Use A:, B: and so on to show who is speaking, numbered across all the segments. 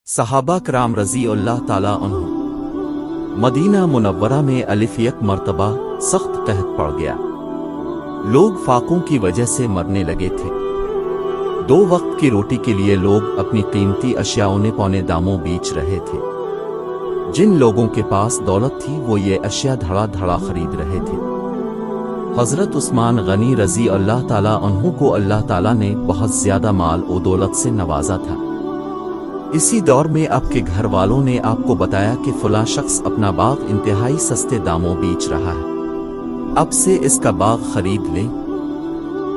A: صحابہ کرام رضی اللہ تعالیٰ عنہ مدینہ منورہ میں الف یک مرتبہ سخت قحط پڑ گیا۔ لوگ فاقوں کی وجہ سے مرنے لگے تھے۔ 2 وقت کی روٹی کے لیے لوگ اپنی قیمتی اشیاء اونے پونے داموں بیچ رہے تھے۔ جن لوگوں کے پاس دولت تھی وہ یہ اشیاء دھڑا دھڑا خرید رہے تھے۔ حضرت عثمان غنی رضی اللہ تعالیٰ عنہ کو اللہ تعالیٰ نے بہت زیادہ مال و دولت سے نوازا تھا۔ اسی دور میں آپ کے گھر والوں نے آپ کو بتایا کہ فلاں شخص اپنا باغ انتہائی سستے داموں بیچ رہا ہے، اب سے اس کا باغ خرید لیں۔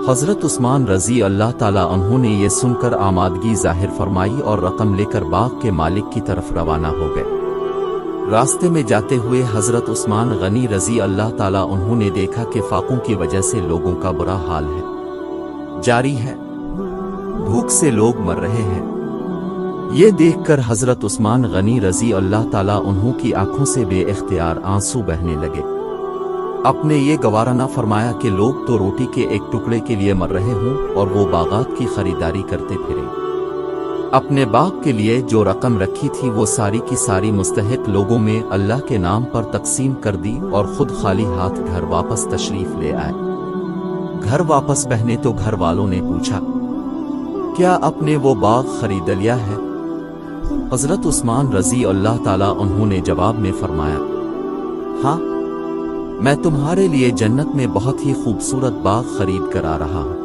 A: حضرت عثمان رضی اللہ تعالیٰ عنہ نے یہ سن کر آمادگی ظاہر فرمائی اور رقم لے کر باغ کے مالک کی طرف روانہ ہو گئے۔ راستے میں جاتے ہوئے حضرت عثمان غنی رضی اللہ تعالیٰ عنہ نے دیکھا کہ فاقوں کی وجہ سے لوگوں کا برا حال ہے، جاری ہے، بھوک سے لوگ مر رہے ہیں۔ یہ دیکھ کر حضرت عثمان غنی رضی اللہ تعالیٰ عنہ کی آنکھوں سے بے اختیار آنسو بہنے لگے۔ اپنے یہ گوارا نہ فرمایا کہ لوگ تو روٹی کے ایک ٹکڑے کے لیے مر رہے ہوں اور وہ باغات کی خریداری کرتے پھریں۔ اپنے باغ کے لیے جو رقم رکھی تھی وہ ساری کی ساری مستحق لوگوں میں اللہ کے نام پر تقسیم کر دی اور خود خالی ہاتھ گھر واپس تشریف لے آئے۔ گھر واپس پہنے تو گھر والوں نے پوچھا، کیا آپ نے وہ باغ خرید لیا ہے؟ حضرت عثمان رضی اللہ تعالیٰ عنہ نے جواب میں فرمایا، ہاں، میں تمہارے لیے جنت میں بہت ہی خوبصورت باغ خرید کر آ رہا ہوں۔